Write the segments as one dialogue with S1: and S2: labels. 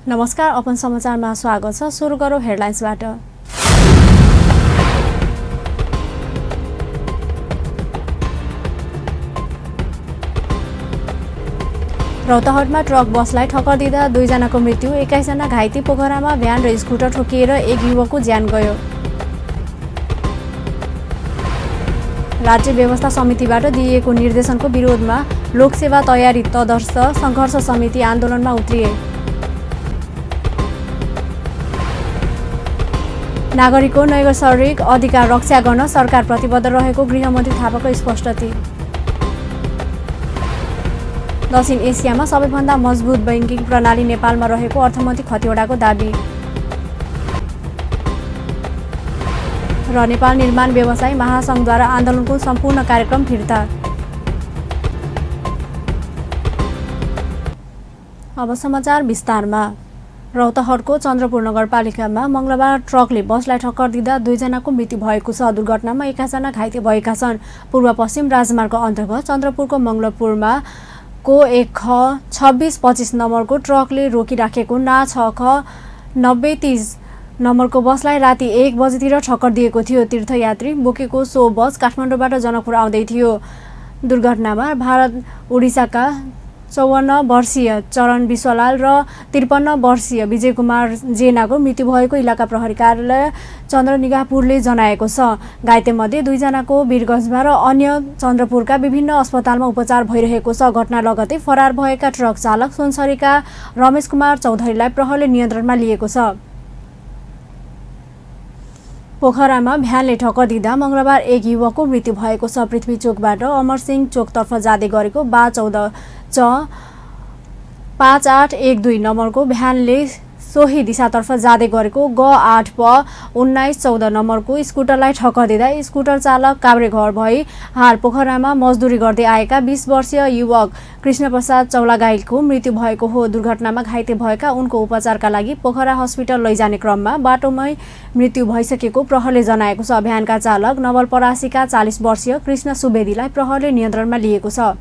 S1: नमस्कार, अपन समाचारमा स्वागत छ। सुरु गरौँ हेडलाइन्सबाट। रौतहटमा ट्रक बसलाई ठक्कर दिँदा 2 जनाको मृत्यु, 21 जना घाइते। पोखरामा भ्यान र स्कुटर ठोकिएर एक युवकको ज्यान गयो। राज्य व्यवस्था समितिबाट दिइएको निर्देशनको विरोधमा लोकसेवा तयारी तदर्थ सङ्घर्ष समिति आन्दोलनमा उत्रिए। नागरिकको नैसर्गिक अधिकार रक्षा गर्न सरकार प्रतिबद्ध रहेको गृहमन्त्री थापाको स्पष्टति। दक्षिण एसियामा सबैभन्दा मजबुत बैंकिङ प्रणाली नेपालमा रहेको अर्थमन्त्री खतिवडाको दाबी। र नेपाल निर्माण व्यवसायी महासङ्घद्वारा आन्दोलनको सम्पूर्ण कार्यक्रम फिर्ता। अब समाचार विस्तारमा। रौतहटको चन्द्रपुर नगरपालिकामा मङ्गलबार ट्रकले बसलाई ठक्कर दिँदा 2 जनाको मृत्यु भएको छ। दुर्घटनामा 21 जना घाइते भएका छन्। पूर्व पश्चिम राजमार्ग अन्तर्गत चन्द्रपुरको मङ्गलपुरमा को 1 ख 2625 नम्बरको ट्रकले रोकिराखेको ना 6 ख 9030 नम्बरको बसलाई राति 1 बजेतिर ठक्कर दिएको थियो। तीर्थयात्री बोकेको सो बस काठमाडौँबाट जनकपुर आउँदै थियो। दुर्घटनामा भारत उडिसाका 54 वर्षीय चरण विश्वलाल र 53 वर्षीय विजय कुमार जेनाको मृत्यु भएको इलाका प्रहरी कार्यालय चन्द्रनिगाहपुरले जनाएको छ। घाइतेमध्ये 2 जनाको वीरगञ्जमा र अन्य चन्द्रपुरका विभिन्न अस्पतालमा उपचार भइरहेको छ। घटना लगतै फरार भएका ट्रक चालक सुनसरीका रमेश कुमार चौधरीलाई प्रहरीले नियन्त्रणमा लिएको छ। पोखरामा भ्यानले ठक्कर दिँदा मङ्गलबार एक युवकको मृत्यु भएको छ। पृथ्वी चोकबाट अमरसिंह चोकतर्फ जाँदै गरेको 14 च 5812 नम्बरको भ्यानले सोही दिशातर्फ जाँदै गरेको ग 8 प 1914 नम्बरको स्कुटरलाई ठक्कर दिँदा स्कुटर चालक काभ्रेघर भई हाल पोखरामा मजदुरी गर्दै आएका 20 वर्षीय युवक कृष्णप्रसाद चौलागाईको मृत्यु भएको हो। दुर्घटनामा घाइते भएका उनको उपचारका लागि पोखरा हस्पिटल लैजाने क्रममा बाटोमै मृत्यु भइसकेको प्रहरीले जनाएको छ। भ्यानका चालक नवलपरासीका 40 वर्षीय कृष्ण सुवेदीलाई प्रहरीले नियन्त्रणमा लिएको छ।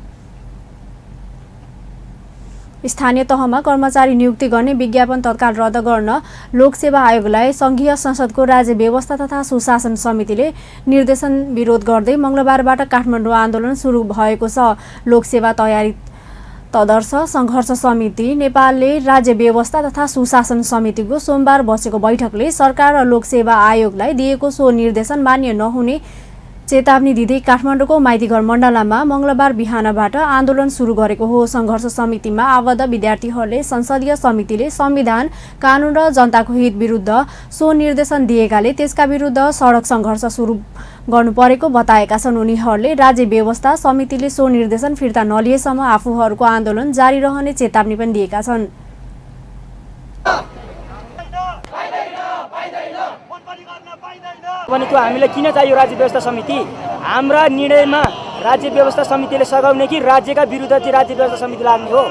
S1: स्थानीय तहमा कर्मचारी नियुक्ति गर्ने विज्ञापन तत्काल रद्द गर्न लोकसेवा आयोगलाई सङ्घीय संसदको राज्य व्यवस्था तथा सुशासन समितिले निर्देशन विरोध गर्दै मङ्गलबारबाट काठमाडौँ आन्दोलन सुरु भएको छ। लोकसेवा तयारी तदर्थ सङ्घर्ष समिति नेपालले राज्य व्यवस्था तथा सुशासन समितिको सोमबार बसेको बैठकले सरकार र लोकसेवा आयोगलाई दिएको सो निर्देशन मान्य नहुने चेतावनी दिँदै काठमाडौँको माइतीघर मण्डलामा मङ्गलबार बिहानबाट आन्दोलन सुरु गरेको हो। सङ्घर्ष समितिमा आबद्ध विद्यार्थीहरूले संसदीय समितिले संविधान, कानुन र जनताको हित विरुद्ध सो निर्देशन दिएकाले त्यसका विरुद्ध सडक सङ्घर्ष सुरु गर्नु परेको बताएका छन्। उनीहरूले राज्य व्यवस्था समितिले सो निर्देशन फिर्ता नलिएसम्म आफूहरूको आन्दोलन जारी रहने चेतावनी पनि दिएका छन्।
S2: भने त्यो हामीलाई किन चाहियो राज्य व्यवस्था समिति? हाम्रा निर्णयमा राज्य व्यवस्था समितिले सघाउने कि राज्यका विरुद्ध चाहिँ राज्य व्यवस्था समिति लाग्ने हो?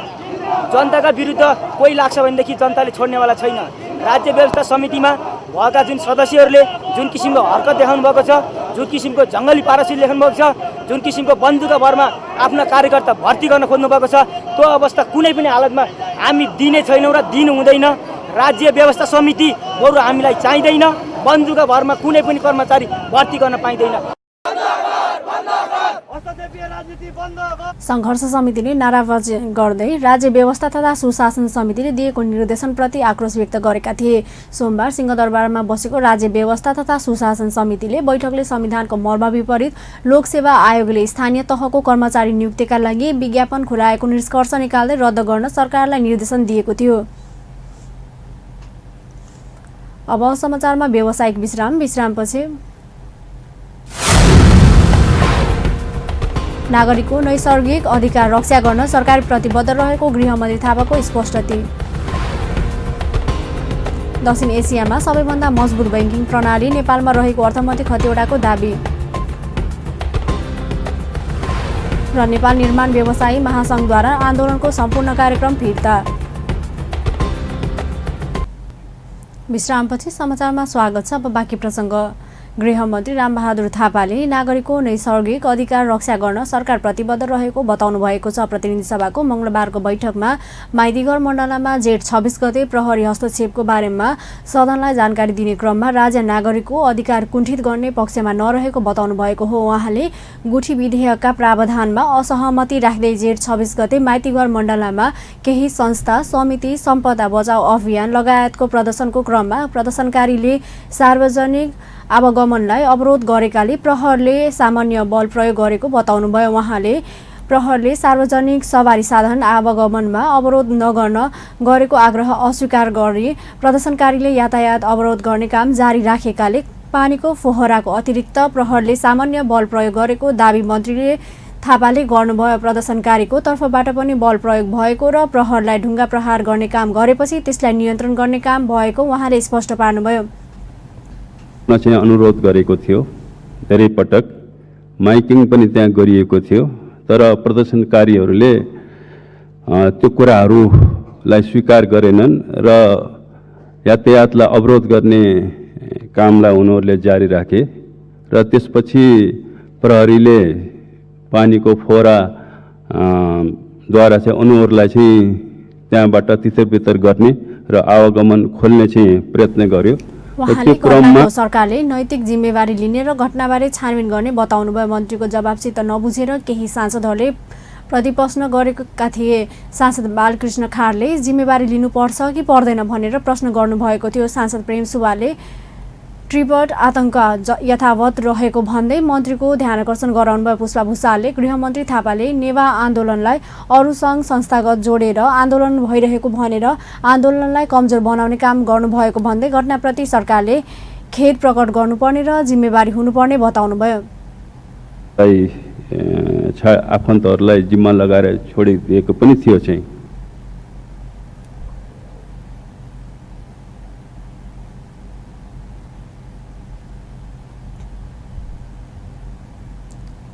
S2: जनताका विरुद्ध कोही लाग्छ भनेदेखि जनताले छोड्नेवाला छैन। राज्य व्यवस्था समितिमा भएका जुन सदस्यहरूले जुन किसिमको हरकत देखाउनु भएको छ, जुन किसिमको जङ्गली पारसी लेख्नु भएको छ, जुन किसिमको बन्दुकका भरमा आफ्ना कार्यकर्ता भर्ती गर्न खोज्नु भएको छ, त्यो अवस्था कुनै पनि हालतमा हामी दिने छैनौँ र दिनु हुँदैन। राज्य व्यवस्था समिति बरु हामीलाई चाहिँदैन। बन्दुकका भरमा कुनै पनि कर्मचारी भर्ती गर्न पाइँदैन।
S1: सङ्घर्ष समितिले नाराबाजी गर्दै राज्य व्यवस्था तथा सुशासन समितिले दिएको निर्देशनप्रति आक्रोश व्यक्त गरेका थिए। सोमबार सिंहदरबारमा बसेको राज्य व्यवस्था तथा सुशासन समितिले बैठकले संविधानको मर्म विपरीत लोकसेवा आयोगले स्थानीय तहको कर्मचारी नियुक्तिका लागि विज्ञापन खुलाएको निष्कर्ष निकाल्दै रद्द गर्न सरकारलाई निर्देशन दिएको थियो। अब समाचारमा व्यावसायिक विश्रामपछि नागरिकको नैसर्गिक अधिकार रक्षा गर्न सरकार प्रतिबद्ध रहेको गृहमन्त्री थापाको स्पष्टति। दक्षिण एसियामा सबैभन्दा मजबुत बैंकिङ प्रणाली नेपालमा रहेको अर्थमन्त्री खतिवडाको दाबी। र नेपाल निर्माण व्यवसायी महासङ्घद्वारा आन्दोलनको सम्पूर्ण कार्यक्रम फिर्ता। विश्रामपछि समाचारमा स्वागत छ। अब बाँकी प्रसङ्ग। गृहमन्त्री रामबहादुर थापाले नागरिकको नैसर्गिक अधिकार रक्षा गर्न सरकार प्रतिबद्ध रहेको बताउनु भएको छ। प्रतिनिधि सभाको मंगलबारको बैठकमा माइतीघर मण्डलामा जेठ 26 गते प्रहरी हस्तक्षेपको बारेमा सदनलाई जानकारी दिने क्रममा राज्य नागरिकको अधिकार कुण्ठित गर्ने पक्षमा नरहेको बताउनु भएको हो। उहाँले गुठी विधेयकका प्रावधानमा असहमति राख्दै जेठ 26 गते माइतीघर मण्डलामा केही संस्था, समिति, सम्पदा बचाउ अभियान लगायतको प्रदर्शनको क्रममा प्रदर्शनकारीले सार्वजनिक आवागमनलाई अवरोध गरेकाले प्रहरले सामान्य बल प्रयोग गरेको बताउनुभयो। उहाँले प्रहरले सार्वजनिक सवारी साधन आवागमनमा अवरोध नगर्न गरेको आग्रह अस्वीकार गरी प्रदर्शनकारीले यातायात अवरोध गर्ने काम जारी राखेकाले पानीको फोहराको अतिरिक्त प्रहरले सामान्य बल प्रयोग गरेको दावी मन्त्रीले थापाले गर्नुभयो। प्रदर्शनकारीको तर्फबाट पनि बल प्रयोग भएको र प्रहरलाई ढुङ्गा प्रहार गर्ने काम गरेपछि त्यसलाई नियन्त्रण गर्ने काम भएको उहाँले स्पष्ट पार्नुभयो।
S3: चाहिँ अनुरोध गरेको थियो, धेरै पटक माइकिङ पनि त्यहाँ गरिएको थियो, तर प्रदर्शनकारीहरूले त्यो कुराहरूलाई स्वीकार गरेनन् र यातायातलाई अवरोध गर्ने कामलाई उनीहरूले जारी राखे र त्यसपछि प्रहरीले पानीको फोहरा द्वारा चाहिँ उनीहरूलाई चाहिँ त्यहाँबाट तितरबितर गर्ने र आवागमन खोल्ने चाहिँ प्रयत्न गर्यो।
S1: उहाँले कर्नाटक सरकारले नैतिक जिम्मेवारी लिने र घटनाबारे छानबिन गर्ने बताउनुभयो। मन्त्रीको जवाबसित नबुझेर केही सांसदहरूले प्रतिप्रश्न गरेका थिए। सांसद बालकृष्ण खाँडले जिम्मेवारी लिनुपर्छ कि पर्दैन भनेर प्रश्न गर्नुभएको थियो। सांसद प्रेम सुब्बाले ट्रिपट आतंक यथावत रहेको भन्दै मन्त्रीको ध्यानकर्षण गराउनुभयो। पुष्पा भुसालले गृहमन्त्री थापाले नेवा आन्दोलनलाई अरू सङ्घ संस्थागत जोडेर आन्दोलन भइरहेको भनेर आन्दोलनलाई कमजोर बनाउने काम गर्नुभएको भन्दै घटनाप्रति सरकारले खेद प्रकट गर्नुपर्ने र जिम्मेवारी हुनुपर्ने बताउनुभयो।
S3: आफन्तहरूलाई जिम्मा लगाएर छोडिदिएको पनि थियो चाहिँ।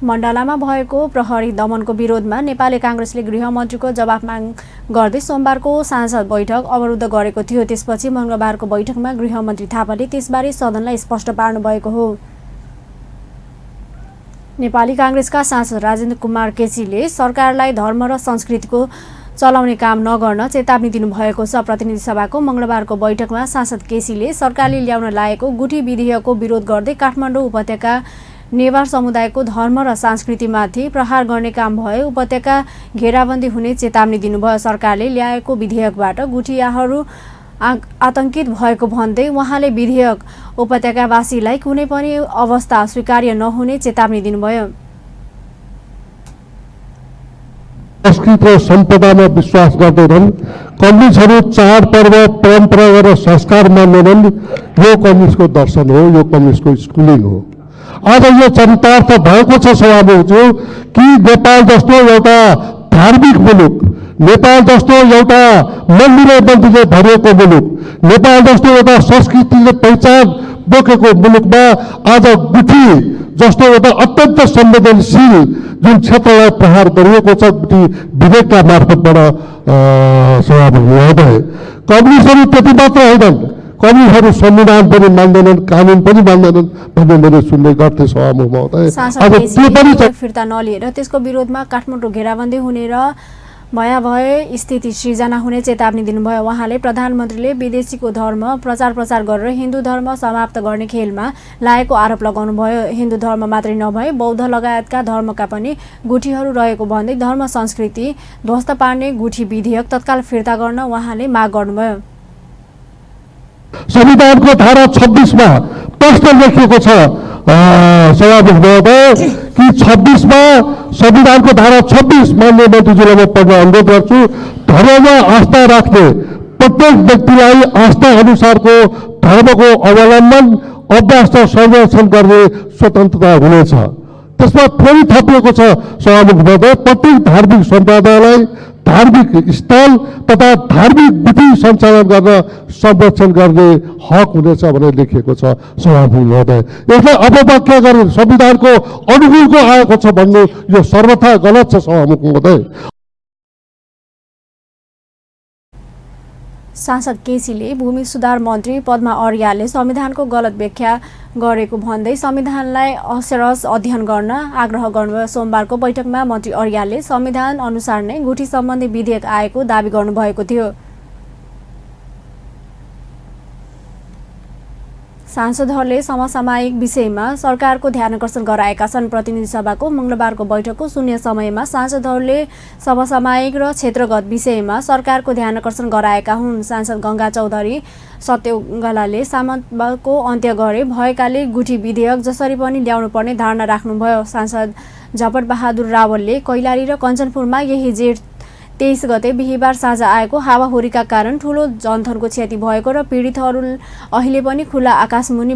S1: मण्डलामा भएको प्रहरी दमनको विरोधमा नेपाली काङ्ग्रेसले गृहमन्त्रीको जवाफ माग गर्दै सोमबारको सांसद बैठक अवरुद्ध गरेको थियो। त्यसपछि मंगलबारको बैठकमा गृहमन्त्री थापाले त्यसबारे सदनलाई स्पष्ट पार्नुभएको हो। नेपाली काङ्ग्रेसका सांसद राजेन्द्र कुमार केसीले सरकारलाई धर्म र संस्कृतिको चलाउने काम नगर्न चेतावनी दिनुभएको छ। प्रतिनिधि सभाको मंगलबारको बैठकमा सांसद केसीले सरकारले ल्याउन लागेको गुठी विधेयकको विरोध गर्दै काठमाडौँ उपत्यका नेवार समुदायको धर्म र संस्कृतिमाथि प्रहार गर्ने काम भए उपत्यका घेराबन्दी हुने चेतावनी दिनुभयो। सरकारले ल्याएको विधेयकबाट गुठियाहरू आतंकित भएको भन्दै उहाँले विधेयक उपत्यकावासीलाई कुनै पनि अवस्था स्वीकार्य नहुने चेतावनी दिनुभयो।
S4: संस्कृति र सम्पदामा विश्वास गर्दैनन्। कम्युनिस्टहरू चाडपर्व परम्परा र संस्कार मान्दैनन्। यो कम्युनिस्टको दर्शन हो, यो कम्युनिस्टको स्कुलिङ हो। आज यो चरितार्थ भएको छ सभामुखज्यू कि नेपाल जस्तो एउटा धार्मिक मुलुक, नेपाल जस्तो एउटा मन्दिरले भरिएको मुलुक, नेपाल जस्तो एउटा संस्कृतिले पहिचान बोकेको मुलुकमा आज गुठी जस्तो एउटा अत्यन्त संवेदनशील जुन क्षेत्रलाई प्रहार गरिएको छ गुठी विधेयकका मार्फतबाट सभामुख महोदय, कम्युनिस्टहरू त्यति मात्र होइनन्, कम्युनिस्टहरू संविधान पनि मान्दैनन्, कानुन पनि मान्दैनन् भन्ने मैले सुन्ने गर्थेँ सभामुख महोदय।
S1: अब त्यो पनि फिर्ता नलिएर त्यसको विरोधमा काठमाडौँ घेराबन्दी हुने र भयावह स्थिति सृजना हुने चेतावनी दिनुभयो। उहाँले प्रधानमन्त्रीले विदेशीको धर्म प्रचार गरेर हिन्दू धर्म समाप्त गर्ने खेलमा लागेको आरोप लगाउनुभयो। हिन्दू धर्म मात्रै नभए बौद्ध लगायतका धर्मका पनि गुठीहरू रहेको भन्दै धर्म संस्कृति ध्वस्त पार्ने गुठी विधेयक तत्काल फिर्ता गर्न उहाँले माग गर्नुभयो।
S4: संविधानको धारा 26 मा प्रश्न लेखिएको छ सभामुख महोदय कि 26 मा संविधानको धारा 26 मान्य मन्त्रीज्यूलाई म पढ्न अनुरोध गर्छु। धर्ममा आस्था राख्ने प्रत्येक व्यक्तिलाई आस्था अनुसारको धर्मको अवलम्बन अभ्यास र संरक्षण गर्ने स्वतन्त्रता हुनेछ। त्यसमा फेरि थपिएको छ सभामुख महोदय, प्रत्येक धार्मिक सम्प्रदायलाई धार्मिक स्थल तथा धार्मिक विधि सञ्चालन गर्न संरक्षण गर्ने हक हुनेछ भनेर लेखिएको छ सभामुख महोदय। यसलाई अपव्याख्या गरेर संविधानको अनुकूलको आएको छ भन्नु यो सर्वथा गलत छ सभामुख महोदय।
S1: सांसद केसीले भूमि सुधार मन्त्री पद्मा अर्यालले संविधानको गलत व्याख्या गरेको भन्दै संविधानलाई असरस अध्ययन गर्न आग्रह गर्नुभयो। सोमबारको बैठकमा मन्त्री अर्यालले संविधान अनुसार नै गुठी सम्बन्धी विधेयक आएको दावी गर्नुभएको थियो। सांसदहरूले समसामयिक विषयमा सरकारको ध्यानकर्षण गराएका छन्। प्रतिनिधि सभाको मंगलबारको बैठकको शून्य समयमा सांसदहरूले समसामयिक र क्षेत्रगत विषयमा सरकारको ध्यानकर्षण गराएका हुन्। सांसद गंगा चौधरी सत्यौंगलाले सामन्तको अन्त्य गरे भएकाले गुठी विधेयक जसरी पनि ल्याउनु पर्ने धारणा राख्नुभयो। सांसद झपट बहादुर रावलले कैलाली र कञ्चनपुरमा यही जेठ 23 गते बिहीबार साँझ आएको हावाहुरीका कारण ठूलो जनधनको क्षति भएको र पीडितहरू अहिले पनि खुला आकाशमुनि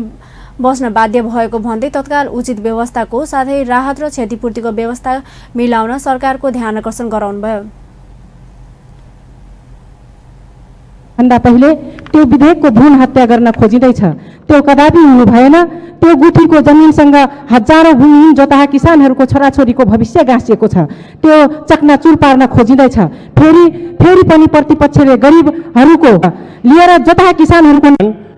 S1: बस्न बाध्य भएको भन्दै तत्काल उचित व्यवस्थाको साथै राहत र क्षतिपूर्तिको व्यवस्था मिलाउन सरकारको ध्यानकर्षण गराउनुभयो।
S5: भन्दा पहिले त्यो विधेयकको भ्रूण हत्या गर्न खोजिँदैछ, त्यो कदापि हुनु भएन। त्यो गुठीको जमिनसँग हजारौं भूमिहीन जोताहा किसानहरूको छोराछोरीको भविष्य गाँसिएको छ, त्यो चकनाचुर पार्न खोजिँदैछ। फेरि पनि प्रतिपक्षले गरिबहरूको लिएर जोताहा किसानहरूको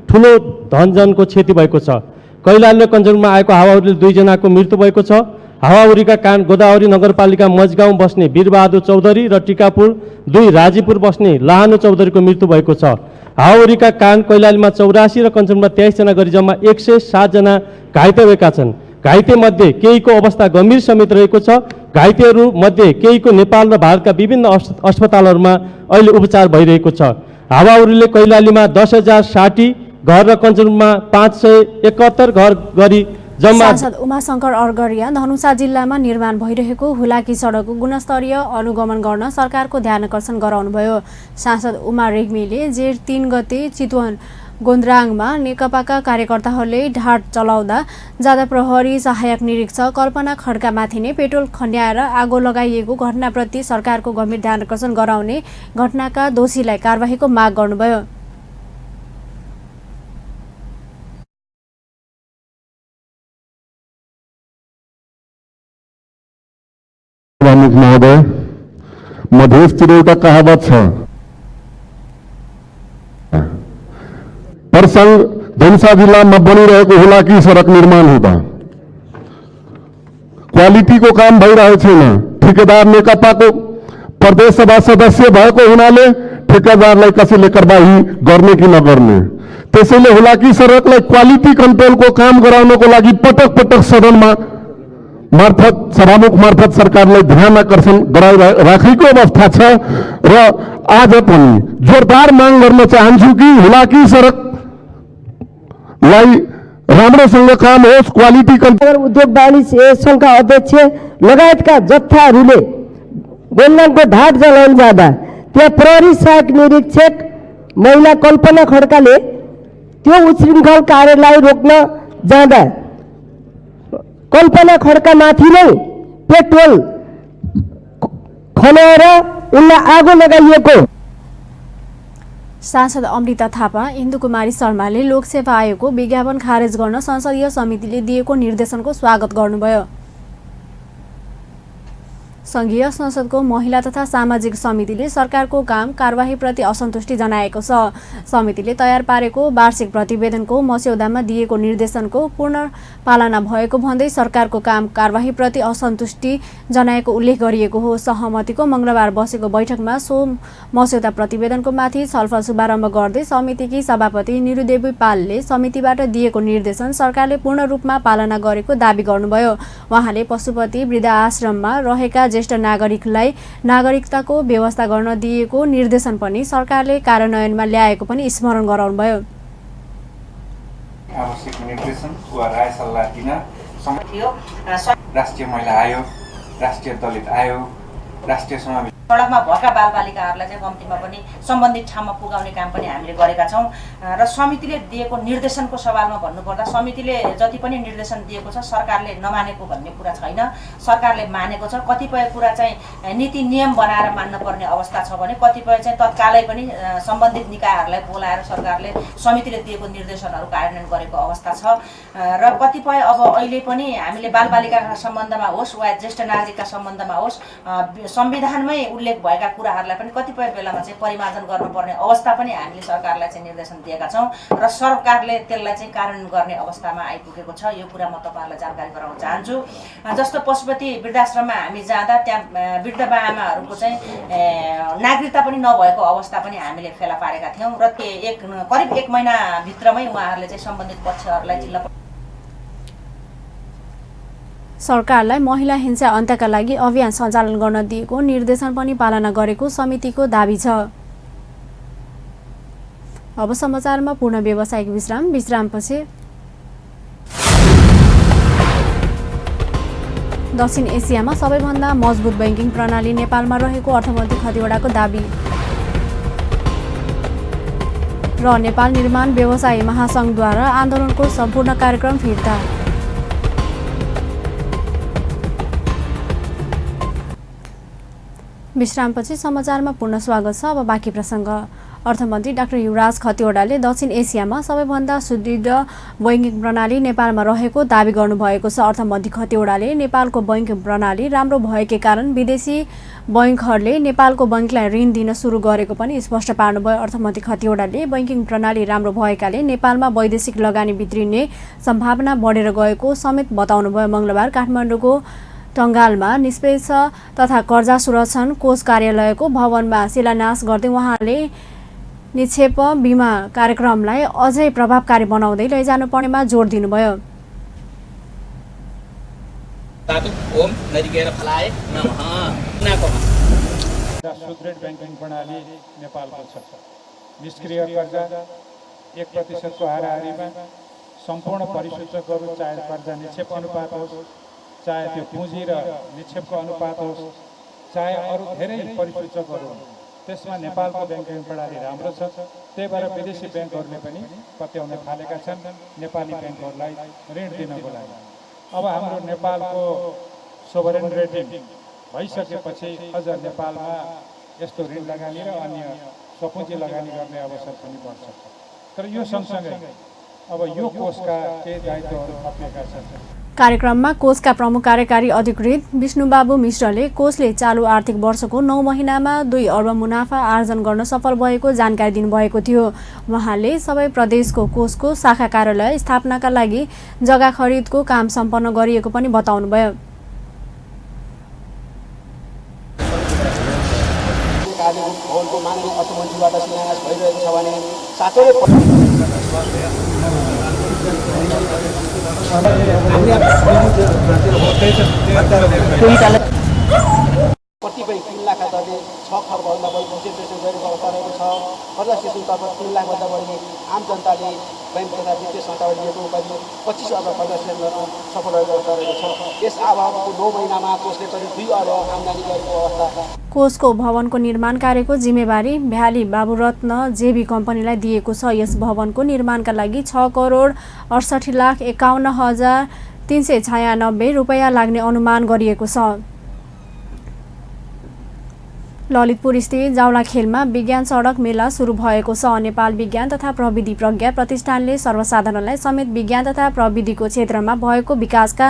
S6: ठुलो धनजनको क्षति भएको छ। कैलाली र कञ्चनपुरमा आएको हावाहुरीले 2 जनाको मृत्यु भएको छ। हावाहुरीका कारण गोदावरी नगरपालिका मजगाउँ बस्ने वीरबहादुर चौधरी र टिकापुर 2 राजीपुर बस्ने लाहानु चौधरीको मृत्यु भएको छ। हावाहुरीका कारण कैलालीमा 84 र कञ्चनपुरमा 23 जना गरी जम्मा 107 जना घाइते भएका छन्। घाइते मध्ये केहीको अवस्था गम्भीर समेत रहेको छ। घाइतेहरू मध्ये केहीको नेपाल र भारतका विभिन्न अस्पतालहरूमा अहिले उपचार भइरहेको छ। हावाहुरीले कैलालीमा 10,060 घर र कञ्चनपुरमा 571 घर गरी जम्मा।
S1: सांसद उमाशंकर अरगरिया धनुषा जिल्लामा निर्माण भइरहेको हुलाकी सडकको गुणस्तरीय अनुगमन गर्न सरकारको ध्यानकर्षण गराउनुभयो। सांसद उमा रेग्मीले जेठ 3 गते चितवन गोन्द्राङमा नेकपाका कार्यकर्ताहरूले ढाड चलाउँदा जाँदा प्रहरी सहायक निरीक्षक कल्पना खड्कामाथि नै पेट्रोल खन्याएर आगो लगाइएको घटनाप्रति सरकारको गम्भीर ध्यानकर्षण गराउने घटनाका दोषीलाई कारबाहीको माग गर्नुभयो।
S4: महोदय, मधेसतिर एउटा कहावत छ, पर्साङ धनुषा जिल्लामा बनिरहेको हुलाकी सडक निर्माण हुँदा क्वालिटीको काम भइरहेको छैन। ठेकेदार नेकपाको प्रदेश सभा सदस्य भएको हुनाले ठेकेदारलाई कसैले कारबाही गर्ने कि नगर्ने, त्यसैले हुलाकी सडकलाई क्वालिटी कन्ट्रोलको काम गराउनको लागि पटक पटक सदनमा मार्फत सभामुख मार्फत सरकारलाई ध्यान आकर्षण गराइराखेको अवस्था छ र आज पनि जोरदार माग गर्न चाहन्छु कि हुलाकी सडकलाई राम्रोसँग काम होस्। क्वालिटी कन्ट्रोल
S7: उद्योग वाणिज्य संघका अध्यक्ष लगायतका जत्थाहरूले गोन्दाङको ढाड जलाउन जाँदा त्यहाँ प्रहरी सहायक निरीक्षक महिला कल्पना खड्काले त्यो उच्छृङ्खल कार्यलाई रोक्न जाँदा कल्पना खड्कामाथि नै पेट्रोल खनाएर उनलाई आगो लगाइएको।
S1: सांसद अमृता थापा इन्दुकुमारी शर्माले लोकसेवा आयोगको विज्ञापन खारेज गर्न संसदीय समितिले दिएको निर्देशनको स्वागत गर्नुभयो। संघीय संसदको महिला तथा सामाजिक समितिले सरकारको काम कारबाहीप्रति असन्तुष्टि जनाएको छ। समितिले तयार पारेको वार्षिक प्रतिवेदनको मस्यौदामा दिएको निर्देशनको पूर्ण पालना भएको भन्दै सरकारको काम कारबाहीप्रति असन्तुष्टि जनाएको उल्लेख गरिएको हो। सहमतिको मंगलबार बसेको बैठकमा सो मस्यौदा प्रतिवेदनको माथि छलफल शुभारम्भ गर्दै समितिकी सभापति निरुदेवी पालले समितिबाट दिएको निर्देशन सरकारले पूर्ण रूपमा पालना गरेको दावी गर्नुभयो। उहाँले पशुपति वृद्धाश्रममा रहेका ज्येष्ठ नागरिकलाई नागरिकताको व्यवस्था गर्न दिएको निर्देशन पनि सरकारले कार्यान्वयनमा ल्याएको पनि स्मरण गराउनुभयो।
S8: आवश्यक निर्देशन वा राय सल्लाह दिन थियो। राष्ट्रिय महिला आयोग, राष्ट्रिय दलित आयोग, राष्ट्रिय समावेश
S9: सडकमा भएका बालबालिकाहरूलाई चाहिँ कम्तीमा पनि सम्बन्धित ठाउँमा पुगाउने काम पनि हामीले गरेका छौँ र समितिले दिएको निर्देशनको सवालमा भन्नुपर्दा समितिले जति पनि निर्देशन दिएको छ सरकारले नमानेको भन्ने कुरा छैन, सरकारले मानेको छ। कतिपय कुरा चाहिँ नीति नियम बनाएर मान्न पर्ने अवस्था छ भने कतिपय चाहिँ तत्कालै पनि सम्बन्धित निकायहरूलाई बोलाएर सरकारले समितिले दिएको निर्देशनहरू कार्यान्वयन गरेको अवस्था छ र कतिपय अब अहिले पनि हामीले बालबालिकाका सम्बन्धमा होस् वा ज्येष्ठ नागरिकका सम्बन्धमा होस् संविधानमै उल्लेख भएका कुराहरूलाई पनि कतिपय बेलामा चाहिँ परिमार्जन गर्नुपर्ने अवस्था पनि हामीले सरकारलाई चाहिँ निर्देशन दिएका छौँ र सरकारले त्यसलाई चाहिँ कार्यान्वयन गर्ने अवस्थामा आइपुगेको छ। यो कुरा म तपाईँहरूलाई जानकारी गराउन चाहन्छु। जस्तो पशुपति वृद्धाश्रममा हामी जाँदा त्यहाँ वृद्ध बाआमाहरूको चाहिँ नागरिकता पनि नभएको अवस्था पनि हामीले फेला पारेका थियौँ र करिब 1 महिनाभित्रमै उहाँहरूले चाहिँ सम्बन्धित पक्षहरूलाई जिल्ला
S1: सरकारलाई महिला हिंसा अन्त्यका लागि अभियान सञ्चालन गर्न दिएको निर्देशन पनि पालना गरेको समितिको दाबी छ। अब समाचारमा पूर्ण व्यावसायिक विश्रामपछि दक्षिण एसियामा सबैभन्दा मजबुत बैंकिङ प्रणाली नेपालमा रहेको अर्थमन्त्री खतिवडाको दाबी र नेपाल निर्माण व्यवसायी महासंघद्वारा आन्दोलनको सम्पूर्ण कार्यक्रम फिर्ता। विश्रामपछि समाचारमा पूर्ण स्वागत छ। अब बाँकी प्रसङ्ग। अर्थमन्त्री डाक्टर युवराज खतिवडाले दक्षिण एसियामा सबैभन्दा सुदृढ बैंकिङ प्रणाली नेपालमा रहेको दाबी गर्नुभएको छ। अर्थमन्त्री खतिवडाले नेपालको बैंकिङ प्रणाली राम्रो भएकै कारण विदेशी बैंकहरूले नेपालको बैंकलाई ऋण दिन सुरु गरेको पनि स्पष्ट पार्नुभयो। अर्थमन्त्री खतिवडाले बैंकिङ प्रणाली राम्रो भएकाले नेपालमा वैदेशिक लगानी भित्रिने सम्भावना बढेर गएको समेत बताउनुभयो। मङ्गलबार काठमाडौँको टङ्गालमा निष्पेक्ष तथा कर्जा सुरक्षण कोष कार्यालयको भवनमा शिलान्यास गर्दै उहाँले निक्षेप बीमा कार्यक्रमलाई अझै प्रभावकारी बनाउँदै लैजानुपर्नेमा जोड दिनुभयो।
S10: सुदृढ ब्याङ्किङ प्रणाली नेपालको छ। निष्क्रिय कर्जा 1% को हाराहारीमा सम्पूर्ण परिसूचकहरू चाहे कर्जा निक्षेप अनुपात होस्, चाहे त्यो पुँजी र निक्षेपको अनुपात होस्, चाहे अरू धेरै परिसूचकहरू हुन्, त्यसमा नेपालको ब्याङ्किङ प्रणाली राम्रो छ। त्यही भएर विदेशी ब्याङ्कहरूले पनि पत्याउन थालेका छन् नेपाली ब्याङ्कहरूलाई ऋण दिनको लागि। अब हाम्रो नेपालको सोभरेन रेटिङ भइसकेपछि अझ नेपालमा यस्तो ऋण लगानी र अन्य स्वपुँजी लगानी गर्ने अवसर पनि बढ्छ। तर यो सँगसँगै अब यो कोषका केही दायित्वहरू थपिएका छन्।
S1: कार्यक्रममा कोषका प्रमुख कार्यकारी अधिकृत विष्णुबाबु मिश्रले कोषले चालु आर्थिक वर्षको 9 महिनामा 2 अर्ब मुनाफा आर्जन गर्न सफल भएको जानकारी दिनुभएको थियो। उहाँले सबै प्रदेशको कोषको शाखा कार्यालय स्थापनाका लागि जग्गा खरिदको काम सम्पन्न गरिएको पनि बताउनुभयो।
S11: भवनको माननीय अर्थमन्त्रीबाट शिलान्यास भइरहेको छ भने साथै कतिपय 3 लाख दरले 6 खर्बभन्दा बढी कन्सेन्ट्रेसन गरेको अवस्था रहेको छ। कर्जा सेसनतर्फ 3 लाखभन्दा बढी आम जनताले बैंक तथा वित्तीय संस्थाबाट लिएको करिब 25 अर्ब कर्जा सेसन गर्न सफल रहेको अवस्था रहेको छ। यस अभावको 9 महिनामा कोषले करिब 2 अर्ब आम्दानी गरेको अवस्था।
S1: कोषको भवनको निर्माण कार्यको जिम्मेवारी भ्याली बाबुरत्न जेबी कम्पनीलाई दिएको छ। यस भवनको निर्माणका लागि 6,58,396 रुपैयाँ लाग्ने अनुमान गरिएको छ। ललितपुर स्थित जावलाखेलमा विज्ञान सडक मेला सुरु भएको छ। नेपाल विज्ञान तथा प्रविधि प्रज्ञा प्रतिष्ठानले सर्वसाधारणलाई समेत विज्ञान तथा प्रविधिको क्षेत्रमा भएको विकासका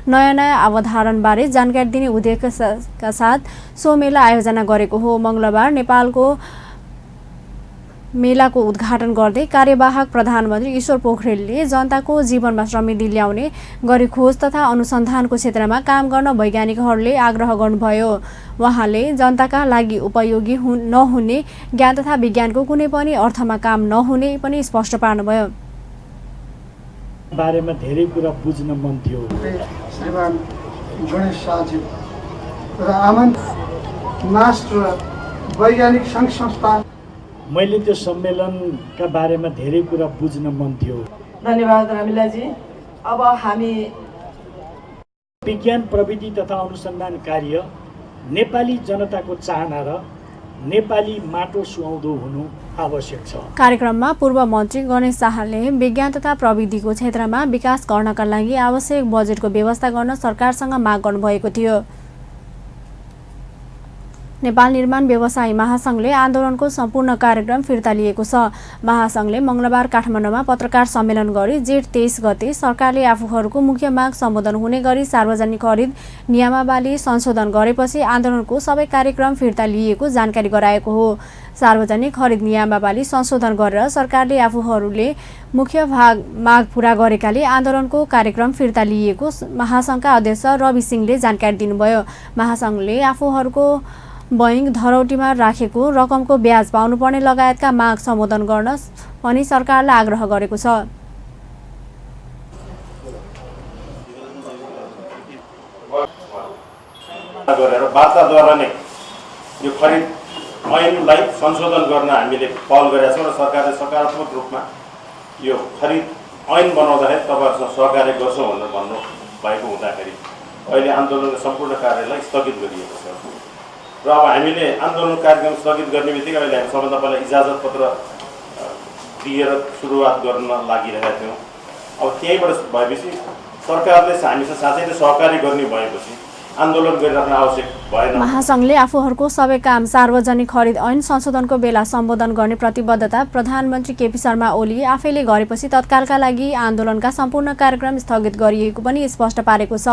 S1: नयाँ अवधारणाबारे जानकारी दिने उद्देश्यका साथ सो मेला आयोजना गरेको हो। मङ्गलबार नेपालको मेलाको उद्घाटन गर्दै कार्यवाहक प्रधानमन्त्री ईश्वर पोखरेलले जनताको जीवनमा समृद्धि ल्याउने गरी खोज तथा अनुसन्धानको क्षेत्रमा काम गर्न वैज्ञानिकहरूले आग्रह गर्नुभयो। उहाँले जनताका लागि उपयोगी नहुने ज्ञान तथा विज्ञानको कुनै पनि अर्थमा काम नहुने पनि स्पष्ट पार्नुभयो।
S12: बारेमा धेरै कुरा बुझ्न मन थियो।
S13: श्रीमान गणेश शाहजी र आमन्त्रित राष्ट्र वैज्ञानिक सङ्घ संस्था,
S12: मैले त्यो सम्मेलनका बारेमा धेरै कुरा बुझ्न मन थियो।
S14: धन्यवाद रामिलाजी। अब हामी
S12: विज्ञान प्रविधि तथा अनुसन्धान कार्य नेपाली जनताको चाहना र नेपाली माटो सुहाउँदो हुनु आवश्यक छ।
S1: कार्यक्रममा पूर्व मन्त्री गणेश शाहले विज्ञान तथा प्रविधिको क्षेत्रमा विकास गर्नका लागि आवश्यक बजेटको व्यवस्था गर्न सरकारसँग माग गर्नुभएको थियो। नेपाल निर्माण व्यवसायी महासंघले आन्दोलनको सम्पूर्ण कार्यक्रम फिर्ता लिएको छ। महासंघले मंगलबार काठमाडौँमा पत्रकार सम्मेलन गरी जेठ 23 गते सरकारले आफूहरूको मुख्य माग सम्बोधन हुने गरी सार्वजनिक खरिद नियमावली संशोधन गरेपछि आन्दोलनको सबै कार्यक्रम फिर्ता लिएको जानकारी गराएको हो। सार्वजनिक खरिद नियमावली संशोधन गरेर सरकारले आफूहरूले मुख्य माग पूरा गरेकाले आन्दोलनको कार्यक्रम फिर्ता लिएको महासंघका अध्यक्ष रवि सिंहले जानकारी दिनुभयो। महासंघले आफूहरूको बैंक धरौटीमा राखेको रकमको ब्याज पाउनुपर्ने लगायतका माग सम्बोधन गर्न पनि सरकारलाई आग्रह गरेको छ।
S15: गरेर वार्ताद्वारा नै यो खरिद ऐनलाई संशोधन गर्न हामीले पहल गरेका छौँ र सरकारले सकारात्मक रूपमा यो खरिद ऐन बनाउँदाखेरि तपाईँहरूसँग सहकार्य गर्छौँ भनेर भन्नु भएको हुँदाखेरि अहिले आन्दोलनको सम्पूर्ण कार्यलाई स्थगित गरिएको छ र अब हामीले आन्दोलन कार्यक्रम स्थगित गर्ने बित्तिकै अहिले हामी सबभन्दा पहिला इजाजत पत्र दिएर सुरुवात गर्न लागिरहेका थियौँ। अब त्यहीँबाट भएपछि सरकारले हामीसँग साँच्चै नै सहकार्य गर्ने भएपछि आन्दोलन गरिराख्न आवश्यक भएन।
S1: महासंघले आफूहरूको सबै काम सार्वजनिक खरिद ऐन संशोधनको बेला सम्बोधन गर्ने प्रतिबद्धता प्रधानमन्त्री केपी शर्मा ओली आफैले गरेपछि तत्कालका लागि आन्दोलनका सम्पूर्ण कार्यक्रम स्थगित गरिएको पनि स्पष्ट पारेको छ।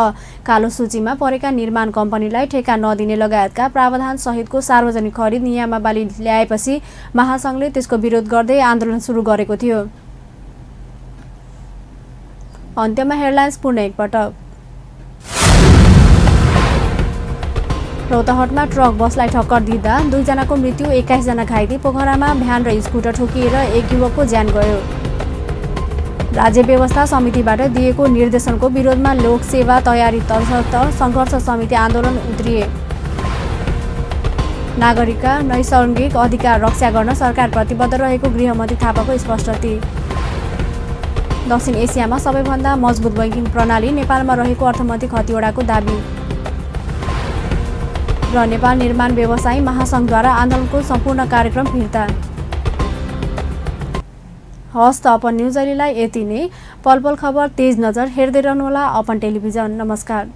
S1: कालो सूचीमा परेका निर्माण कम्पनीलाई ठेक्का नदिने लगायतका प्रावधान सहितको सार्वजनिक खरिद नियमावली ल्याएपछि महासंघले त्यसको विरोध गर्दै आन्दोलन सुरु गरेको थियो। अन्त्यमा हेडलाइन्स पुनः एकपटक। रौतहटमा ट्रक बसलाई ठक्कर दिँदा 2 जनाको मृत्यु 21 जना घाइते। पोखरामा भ्यान र स्कुटर ठोकिएर 1 युवकको ज्यान गयो। राज्य व्यवस्था समितिबाट दिएको निर्देशनको विरोधमा लोक सेवा तयारी तर्फ संघर्ष समिति आन्दोलन उत्रिए। नागरिकका नैसर्गिक अधिकार रक्षा गर्न सरकार प्रतिबद्ध रहेको गृहमन्त्री थापाको स्पष्टति। दक्षिण एसियामा सबैभन्दा मजबुत बैंकिङ प्रणाली नेपालमा रहेको अर्थमन्त्री खतिवडाको दाबी। र नेपाल निर्माण व्यवसायी महासंघद्वारा आन्दोलनको सम्पूर्ण कार्यक्रम फिर्ता। हस्त अपन न्युज अहिलेलाई यति नै। पल पल खबर तेज नजर हेर्दै रहनुहोला अपन टेलिभिजन। नमस्कार।